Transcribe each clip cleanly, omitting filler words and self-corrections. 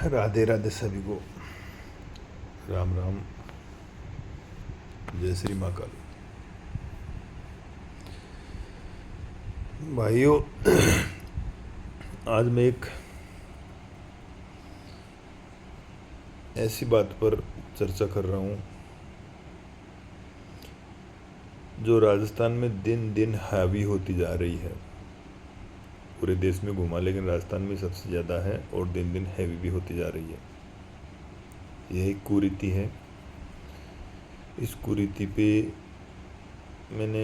राधे राधे सभी को। राम राम। जय श्री माँ काली। भाइयों, आज मैं एक ऐसी बात पर चर्चा कर रहा हूँ जो राजस्थान में दिन दिन हावी होती जा रही है। पूरे देश में घुमा लेकिन राजस्थान में सबसे ज़्यादा है और दिन दिन हैवी भी होती जा रही है। यह एक कुरीति है। इस कुरीति पे मैंने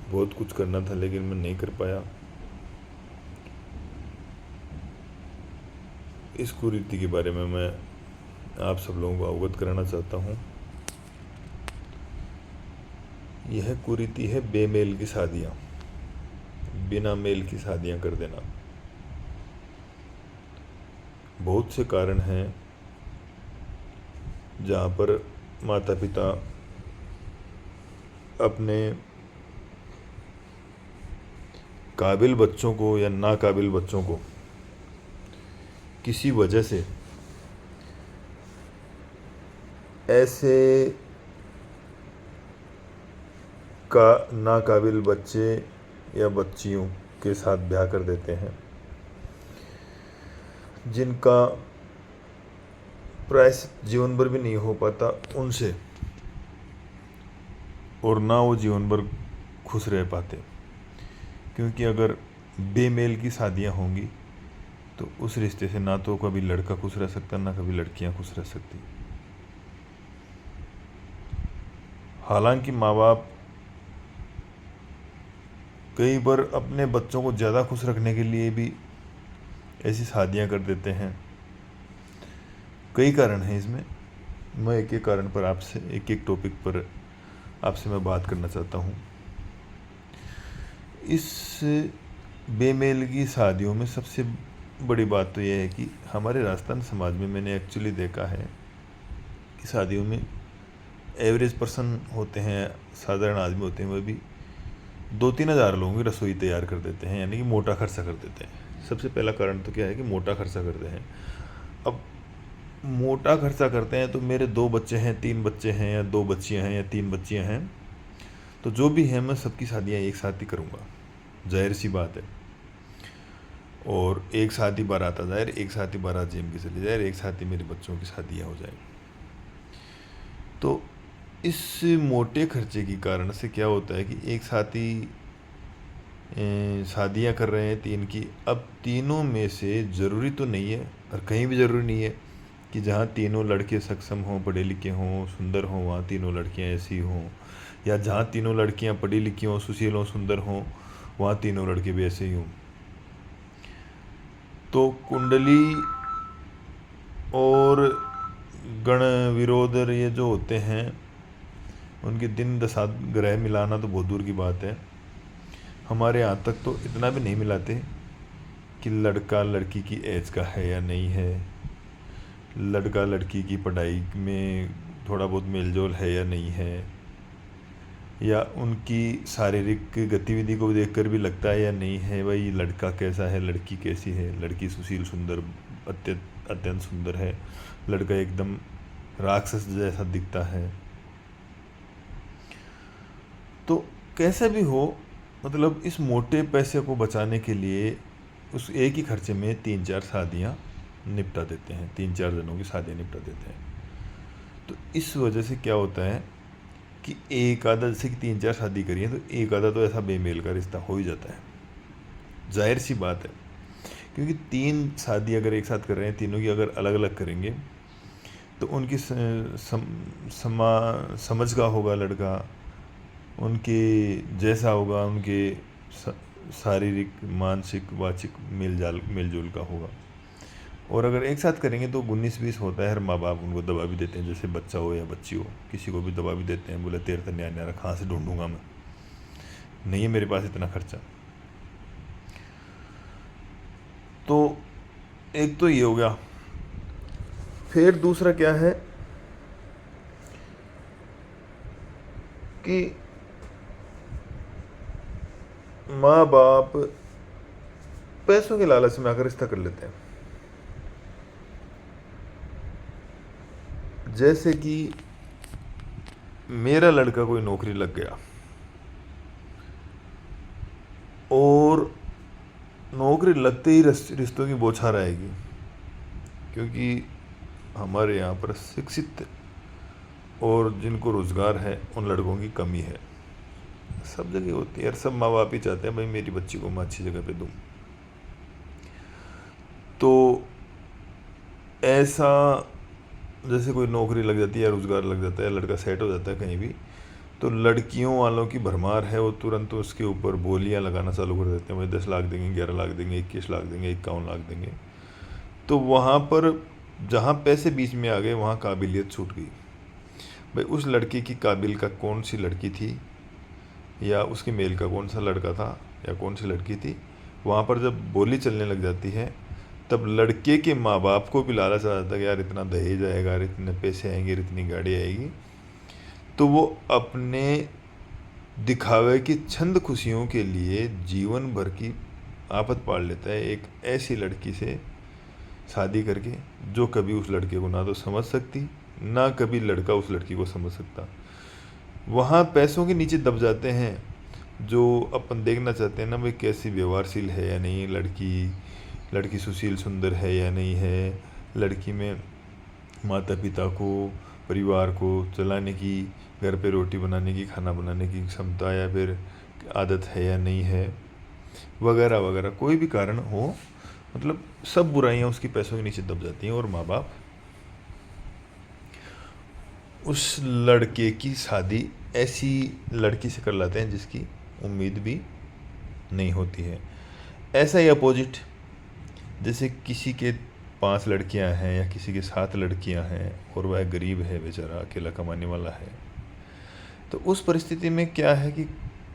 बहुत कुछ करना था लेकिन मैं नहीं कर पाया। इस कुरीति के बारे में मैं आप सब लोगों को अवगत कराना चाहता हूँ। यह कुरीति है बेमेल की शादियाँ, बिना मेल की शादियाँ कर देना। बहुत से कारण हैं जहाँ पर माता पिता अपने काबिल बच्चों को या नाकाबिल बच्चों को किसी वजह से ऐसे का नाकाबिल बच्चे या बच्चियों के साथ ब्याह कर देते हैं जिनका प्रायश्चित जीवन भर भी नहीं हो पाता उनसे, और ना वो जीवन भर खुश रह पाते। क्योंकि अगर बेमेल की शादियाँ होंगी तो उस रिश्ते से ना तो कभी लड़का खुश रह सकता ना कभी लड़कियां खुश रह सकती। हालांकि माँ बाप कई बार अपने बच्चों को ज़्यादा खुश रखने के लिए भी ऐसी शादियां कर देते हैं। कई कारण हैं इसमें। मैं एक एक कारण पर आपसे एक एक टॉपिक पर आपसे मैं बात करना चाहता हूँ। इस बेमेल की शादियों में सबसे बड़ी बात तो यह है कि हमारे राजस्थान समाज में मैंने एक्चुअली देखा है कि शादियों में एवरेज पर्सन होते हैं, साधारण आदमी होते हैं, वह भी 2-3 हज़ार लोगों की रसोई तैयार कर देते हैं, यानी कि मोटा खर्चा कर देते हैं। सबसे पहला कारण तो क्या है कि मोटा खर्चा करते हैं। अब मोटा खर्चा करते हैं तो मेरे 2 बच्चे हैं, 3 बच्चे हैं, या 2 बच्चियां हैं या 3 बच्चियां हैं, तो जो भी है मैं सबकी शादियां एक साथ ही करूँगा, जाहिर सी बात है। और एक साथ ही बारात आ जाए, एक साथ ही बारात जेम की चली जाए, एक साथ ही मेरे बच्चों की शादियाँ हो जाए। तो इस मोटे खर्चे के कारण से क्या होता है कि एक साथ ही शादियाँ कर रहे हैं 3 की। अब तीनों में से ज़रूरी तो नहीं है और कहीं भी ज़रूरी नहीं है कि जहाँ तीनों लड़के सक्षम हों, पढ़े लिखे हों, सुंदर हों, वहाँ तीनों लड़कियाँ ऐसी हों, या जहाँ तीनों लड़कियाँ पढ़ी लिखी हों, सुशील हों, सुंदर हों, वहाँ तीनों लड़के भी ऐसे ही हों। तो कुंडली और गण विरोधर ये जो होते हैं उनके दिन दशा ग्रह मिलाना तो बहुत दूर की बात है। हमारे यहाँ तक तो इतना भी नहीं मिलाते कि लड़का लड़की की एज का है या नहीं है, लड़का लड़की की पढ़ाई में थोड़ा बहुत मेलजोल है या नहीं है, या उनकी शारीरिक गतिविधि को देखकर भी लगता है या नहीं है भाई लड़का कैसा है, लड़की कैसी है। लड़की सुशील सुंदर अत्यंत सुंदर है, लड़का एकदम राक्षस जैसा दिखता है। तो कैसा भी हो, मतलब इस मोटे पैसे को बचाने के लिए उस एक ही खर्चे में 3-4 शादियाँ निपटा देते हैं, 3-4 जनों की शादियाँ निपटा देते हैं। तो इस वजह से क्या होता है कि एक आधा, जैसे कि 3-4 शादी करी है तो एक आधा तो ऐसा बेमेल का रिश्ता हो ही जाता है, जाहिर सी बात है। क्योंकि 3 शादी अगर एक साथ कर रहे हैं, तीनों की अगर अलग अलग करेंगे तो उनकी समझ का होगा लड़का, उनके जैसा होगा, उनके शारीरिक मानसिक वाचिक मेलजोल का होगा। और अगर एक साथ करेंगे तो 19-20 होता है। हर माँ बाप उनको दबा भी देते हैं, जैसे बच्चा हो या बच्ची हो, किसी को भी दबा भी देते हैं, बोले तेरे तो न्याय न्यारा कहाँ से ढूंढूंगा मैं, नहीं है मेरे पास इतना खर्चा। तो एक तो ये हो गया। फिर दूसरा क्या है कि माँ बाप पैसों के लालच में आकर रिश्ता कर लेते हैं। जैसे कि मेरा लड़का कोई नौकरी लग गया और नौकरी लगते ही रिश्तों की बौछार आएगी, क्योंकि हमारे यहाँ पर शिक्षित और जिनको रोज़गार है उन लड़कों की कमी है। सब जगह होती है, सब माँ बाप ही चाहते हैं भाई मेरी बच्ची को मैं अच्छी जगह पे दूँ। तो ऐसा जैसे कोई नौकरी लग जाती है या रोज़गार लग जाता है, लड़का सेट हो जाता है कहीं भी, तो लड़कियों वालों की भरमार है, वो तुरंत उसके ऊपर बोलियां लगाना चालू कर देते हैं, भाई 10 लाख देंगे, 11 लाख देंगे, 21 लाख देंगे, 51 लाख देंगे। तो वहाँ पर जहाँ पैसे बीच में आ गए वहाँ काबिलियत छूट गई। भाई उस लड़की की काबिल का कौन सी लड़की थी, या उसके मेल का कौन सा लड़का था, या कौन सी लड़की थी, वहाँ पर जब बोली चलने लग जाती है तब लड़के के माँ बाप को भी लालच आ जाता है कि यार इतना दहेज आएगा, यार इतने पैसे आएंगे, इतनी गाड़ी आएगी। तो वो अपने दिखावे की छंद खुशियों के लिए जीवन भर की आफत पाल लेता है एक ऐसी लड़की से शादी करके, जो कभी उस लड़के को ना तो समझ सकती, ना कभी लड़का उस लड़की को समझ सकता। वहाँ पैसों के नीचे दब जाते हैं, जो अपन देखना चाहते हैं ना भाई कैसी व्यवहारशील है या नहीं लड़की, लड़की सुशील सुंदर है या नहीं है, लड़की में माता पिता को, परिवार को चलाने की, घर पे रोटी बनाने की, खाना बनाने की क्षमता या फिर आदत है या नहीं है, वगैरह वगैरह, कोई भी कारण हो, मतलब सब बुराइयां उसकी पैसों के नीचे दब जाती हैं। और माँ बाप उस लड़के की शादी ऐसी लड़की से कर लाते हैं जिसकी उम्मीद भी नहीं होती है। ऐसा ही अपोजिट, जैसे किसी के 5 लड़कियां हैं या किसी के 7 लड़कियां हैं और वह गरीब है, बेचारा अकेला कमाने वाला है, तो उस परिस्थिति में क्या है कि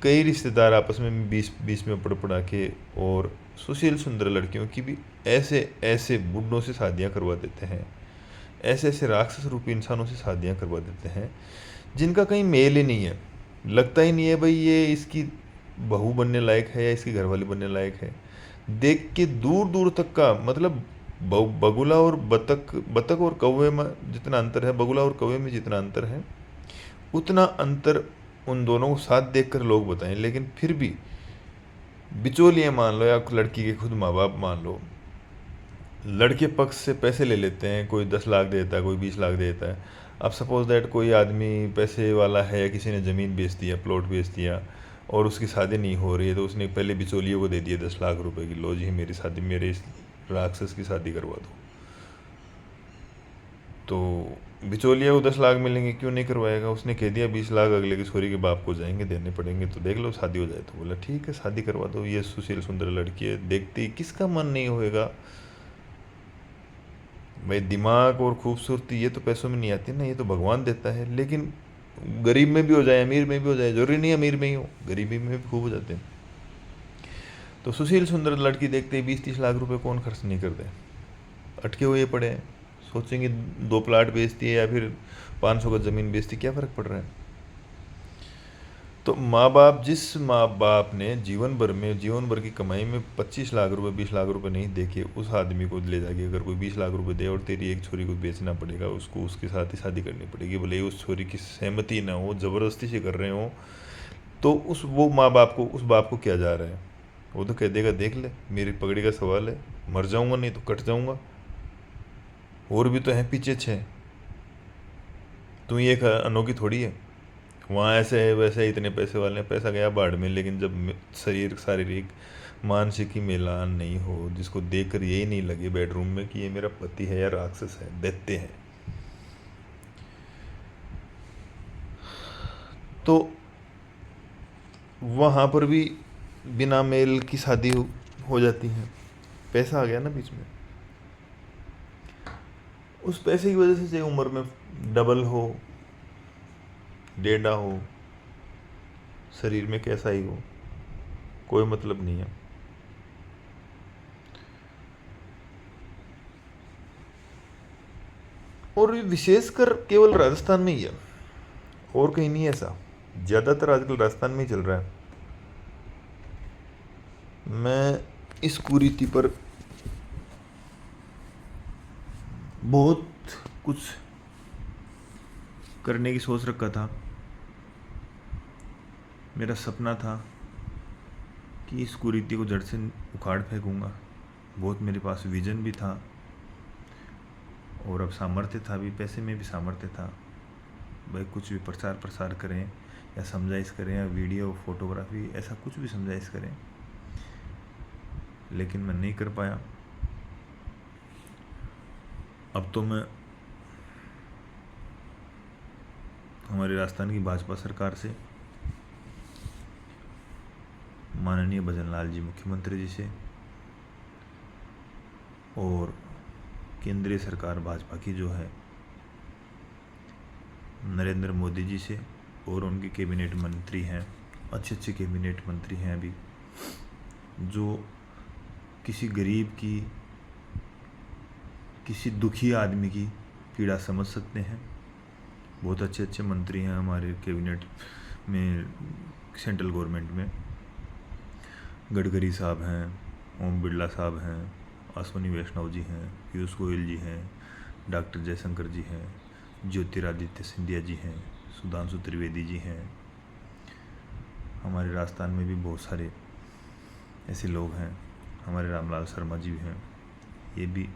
कई रिश्तेदार आपस में बीच बीच में पड़ पड़ा के और सुशील सुंदर लड़कियों की भी ऐसे ऐसे बुड्ढों से शादियां करवा देते हैं, ऐसे ऐसे राक्षस रूपी इंसानों से शादियां करवा देते हैं जिनका कहीं मेल ही नहीं है। लगता ही नहीं है भाई ये इसकी बहू बनने लायक है या इसकी घरवाली बनने लायक है। देख के दूर दूर तक का मतलब बगुला और बतख, बतख और कौवे में जितना अंतर है, बगुला और कौवे में जितना अंतर है उतना अंतर उन दोनों को साथ देखकर लोग बताएं। लेकिन फिर भी बिचौलिए मान लो या लड़की के खुद माँ बाप मान लो, लड़के पक्ष से पैसे ले लेते हैं, कोई 10 लाख देता है, कोई 20 लाख देता है। अब सपोज दैट कोई आदमी पैसे वाला है या किसी ने ज़मीन बेच दिया, प्लॉट बेच दिया और उसकी शादी नहीं हो रही है, तो उसने पहले बिचौलियों को दे दिया 10 लाख रुपए की, लो जी मेरी शादी, मेरे इस राक्षस की शादी करवा दो। तो बिचौलिया को 10 लाख मिलेंगे, क्यों नहीं करवाएगा? उसने कह दिया 20 लाख अगले की छोरी के बाप को जाएंगे, देने पड़ेंगे, तो देख लो शादी हो जाए। तो बोला ठीक है शादी करवा दो, ये सुशील सुंदर लड़की है, देखते ही किसका मन नहीं होएगा भाई। दिमाग और खूबसूरती ये तो पैसों में नहीं आती ना, ये तो भगवान देता है। लेकिन गरीब में भी हो जाए, अमीर में भी हो जाए, जरूरी नहीं अमीर में ही हो, गरीबी में भी खूब हो जाते हैं। तो सुशील सुंदर लड़की देखते ही 20-30 लाख रुपए कौन खर्च नहीं करते, अटके हुए पड़े हैं। सोचेंगे 2 प्लाट बेचती है या फिर 500 गज ज़मीन बेचती, क्या फ़र्क पड़ रहा है? तो माँ बाप, जिस माँ बाप ने जीवन भर की कमाई में 25 लाख रुपए 20 लाख रुपए नहीं देके उस आदमी को ले जाके अगर कोई 20 लाख रुपए दे और तेरी एक छोरी को बेचना पड़ेगा, उसको उसके साथ ही शादी करनी पड़ेगी, भले ही उस छोरी की सहमति ना हो, ज़बरदस्ती से कर रहे हो, तो उस वो माँ बाप को, उस बाप को क्या जा रहा है? वो तो कह देगा देख ले मेरी पगड़ी का सवाल है, मर जाऊंगा नहीं तो कट जाऊंगा, और भी तो हैं पीछे 6, तू ये एक अनोखी थोड़ी है। वहाँ ऐसे है वैसे है, इतने पैसे वाले हैं, पैसा गया बाढ़ में। लेकिन जब शरीर शारीरिक मानसिक ही मिलान नहीं हो, जिसको देखकर यही नहीं लगे बेडरूम में कि ये मेरा पति है या राक्षस है, दैत्य है, तो वहाँ पर भी बिना मेल की शादी हो जाती है। पैसा आ गया ना बीच में, उस पैसे की वजह से चाहे उम्र में डबल हो, डेढ़ा हो, शरीर में कैसा ही हो, कोई मतलब नहीं है। और ये विशेषकर केवल राजस्थान में ही है, और कहीं नहीं है ऐसा। ज़्यादातर आजकल राजस्थान में ही चल रहा है। मैं इस कुरीति पर बहुत कुछ करने की सोच रखा था। मेरा सपना था कि इस कुरीति को जड़ से उखाड़ फेंकूंगा। बहुत मेरे पास विजन भी था और अब सामर्थ्य था भी, पैसे में भी सामर्थ्य था। भाई कुछ भी प्रचार प्रसार करें या समझाइश करें या वीडियो फोटोग्राफी, ऐसा कुछ भी समझाइश करें, लेकिन मैं नहीं कर पाया। अब तो मैं हमारे राजस्थान की भाजपा सरकार से, माननीय भजन लाल जी मुख्यमंत्री जी से और केंद्रीय सरकार भाजपा की जो है नरेंद्र मोदी जी से और उनके कैबिनेट मंत्री हैं, अच्छे अच्छे कैबिनेट मंत्री हैं अभी, जो किसी गरीब की, किसी दुखी आदमी की पीड़ा समझ सकते हैं। बहुत अच्छे अच्छे मंत्री हैं हमारे कैबिनेट में, सेंट्रल गवर्नमेंट में। गडकरी साहब हैं, ओम बिरला साहब हैं, अश्विनी वैष्णव जी हैं, पीयूष गोयल जी हैं, डॉक्टर जयशंकर जी हैं, ज्योतिरादित्य सिंधिया जी हैं, सुधांशु त्रिवेदी जी हैं। हमारे राजस्थान में भी बहुत सारे ऐसे लोग हैं। हमारे रामलाल शर्मा जी भी हैं, ये भी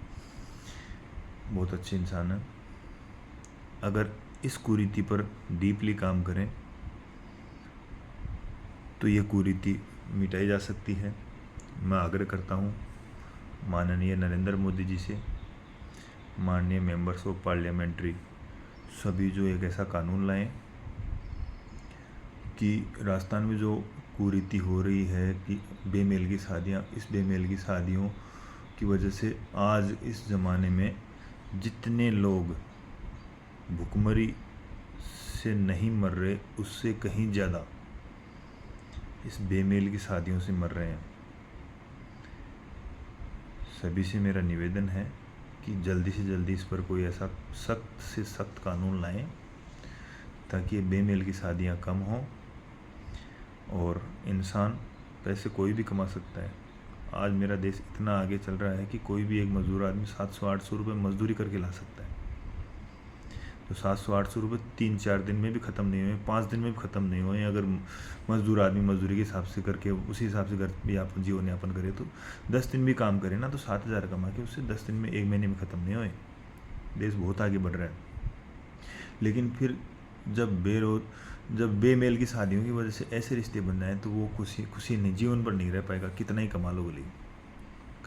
बहुत अच्छे इंसान हैं। अगर इस कुरीति पर डीपली काम करें तो ये कुरीति मिटाई जा सकती है। मैं आग्रह करता हूँ माननीय नरेंद्र मोदी जी से, माननीय मेंबर्स ऑफ पार्लियामेंट्री सभी, जो एक ऐसा कानून लाएं कि राजस्थान में जो कुरीति हो रही है कि बेमेल की शादियाँ, इस बेमेल की शादियों की वजह से आज इस ज़माने में जितने लोग भुखमरी से नहीं मर रहे, उससे कहीं ज़्यादा इस बेमेल की शादियों से मर रहे हैं। सभी से मेरा निवेदन है कि जल्दी से जल्दी इस पर कोई ऐसा सख्त से सख्त कानून लाएं ताकि बेमेल की शादियां कम हों और इंसान पैसे कोई भी कमा सकता है। आज मेरा देश इतना आगे चल रहा है कि कोई भी एक मजदूर आदमी 700-800 रुपये मजदूरी करके ला सकता है। तो 700-800 रुपये 3-4 दिन में भी ख़त्म नहीं हुए, 5 दिन में भी ख़त्म नहीं हुए। अगर मजदूर आदमी मजदूरी के हिसाब से करके उसी हिसाब से घर भी आप जीवन यापन करे तो 10 दिन भी काम करे ना, तो 7,000 कमा के उससे 10 दिन में, 1 महीने में ख़त्म नहीं हुए। देश बहुत आगे बढ़ रहा है। लेकिन फिर जब बेमेल की शादियों की वजह से ऐसे रिश्ते बन रहे हैं तो वो खुशी नहीं, जीवन भर नहीं रह पाएगा। कितना ही कमा लो बोली,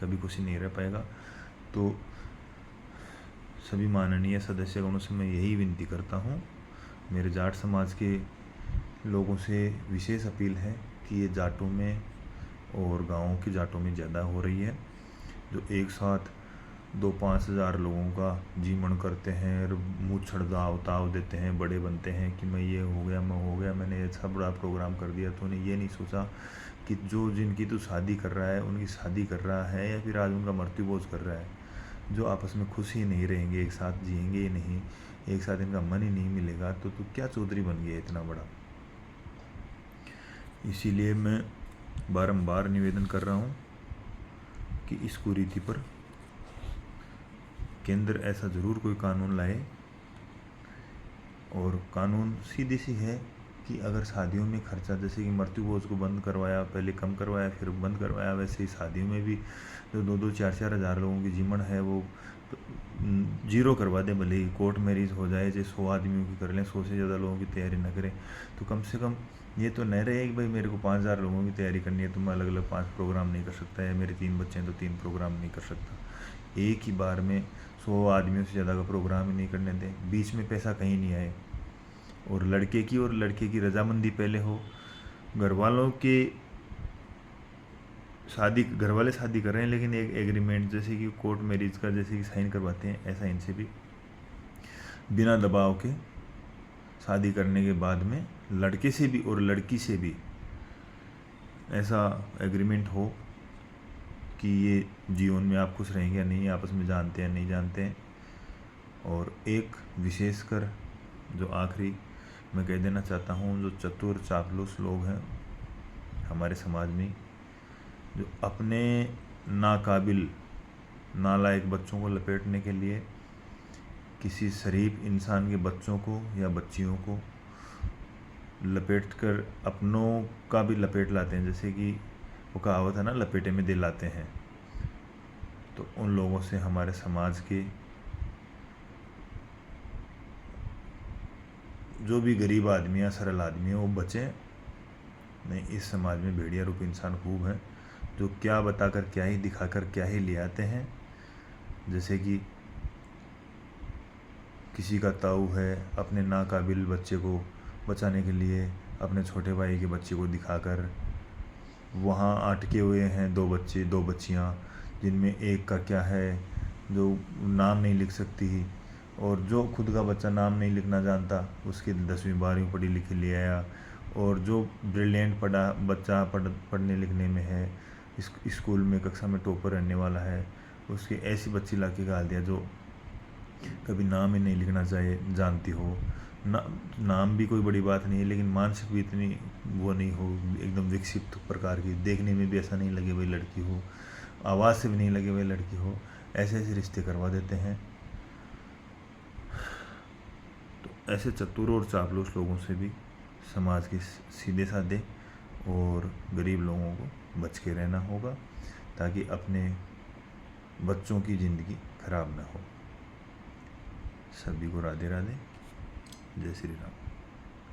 कभी खुशी नहीं रह पाएगा। तो सभी माननीय सदस्यगणों से मैं यही विनती करता हूँ, मेरे जाट समाज के लोगों से विशेष अपील है कि ये जाटों में और गाँवों की जाटों में ज़्यादा हो रही है, जो एक साथ 2-5 हज़ार लोगों का जीवन करते हैं और मुँह छड़दाव ताव देते हैं, बड़े बनते हैं कि मैं ये हो गया, मैं हो गया, मैंने ऐसा बड़ा प्रोग्राम कर दिया। तो उन्हें ये नहीं सोचा कि जो जिनकी तो शादी कर रहा है, उनकी शादी कर रहा है या फिर आज उनका मृत्यु भोज कर रहा है, जो आपस में खुश ही नहीं रहेंगे, एक साथ जिएंगे ही नहीं, एक साथ इनका मन ही नहीं मिलेगा, तो क्या चौधरी बन गया इतना बड़ा। इसीलिए मैं बारंबार निवेदन कर रहा हूँ कि इस कुरीति पर केंद्र ऐसा ज़रूर कोई कानून लाए। और कानून सीधी सी है कि अगर शादियों में खर्चा, जैसे कि मृत्यु भोज को बंद करवाया, पहले कम करवाया फिर बंद करवाया, वैसे ही शादियों में भी जो 2-2, 4-4 हज़ार लोगों की जीवन है वो जीरो करवा दे। भले ही कोर्ट मैरिज हो जाए, जैसे 100 आदमियों की कर लें, 100 से ज़्यादा लोगों की तैयारी न करें, तो कम से कम ये तो नहीं रहे कि भाई मेरे को 5,000 लोगों की तैयारी करनी है तो मैं अलग अलग 5 प्रोग्राम नहीं कर सकता, या मेरे 3 बच्चे हैं तो 3 प्रोग्राम नहीं कर सकता। एक ही बार में 100 आदमियों से ज़्यादा का प्रोग्राम ही नहीं करने दें, बीच में पैसा कहीं नहीं आए। और लड़के की रजामंदी पहले हो, घर वालों के शादी, घर वाले शादी कर रहे हैं लेकिन एक एग्रीमेंट जैसे कि कोर्ट मैरिज का जैसे कि साइन करवाते हैं, ऐसा इनसे भी बिना दबाव के शादी करने के बाद में लड़के से भी और लड़की से भी ऐसा एग्रीमेंट हो कि ये जीवन में आप खुश रहेंगे या नहीं, आपस में जानते हैं नहीं जानते हैं। और एक विशेषकर जो आखिरी मैं कह देना चाहता हूँ, जो चतुर चापलूस लोग हैं हमारे समाज में, जो अपने नाकाबिल नालायक बच्चों को लपेटने के लिए किसी शरीफ इंसान के बच्चों को या बच्चियों को लपेट कर अपनों का भी लपेट लाते हैं, जैसे कि वो कहावत है ना, लपेटे में दिल आते हैं। तो उन लोगों से हमारे समाज के जो भी गरीब आदमी या सरल आदमी है वो बचें। नहीं, इस समाज में भेड़िया रूप इंसान खूब हैं, जो क्या बताकर क्या ही दिखाकर क्या ही ले आते हैं। जैसे कि किसी का ताऊ है, अपने नाकाबिल बच्चे को बचाने के लिए अपने छोटे भाई के बच्चे को दिखाकर वहाँ अटके हुए हैं दो बच्चे दो बच्चियाँ, जिनमें एक का क्या है जो नाम नहीं लिख सकती, और जो खुद का बच्चा नाम नहीं लिखना जानता उसकी 10वीं 12वीं पढ़ी लिखी ले आया, और जो ब्रिलियंट बच्चा पढ़ने लिखने में है, स्कूल में कक्षा में टॉपर रहने वाला है, उसकी ऐसी बच्ची ला के गाल दिया जो कभी नाम ही नहीं लिखना जानती हो। नाम भी कोई बड़ी बात नहीं है, लेकिन मानसिक भी इतनी वो नहीं हो, एकदम विकसित प्रकार की, देखने में भी ऐसा नहीं लगे वही लड़की हो, आवाज़ से भी नहीं लगे वही लड़की हो, ऐसे ऐसे रिश्ते करवा देते हैं। तो ऐसे चतुर और चापलूस लोगों से भी समाज के सीधे साधे और गरीब लोगों को बच के रहना होगा, ताकि अपने बच्चों की ज़िंदगी खराब ना हो। सभी को राधे राधे, जय श्री राम।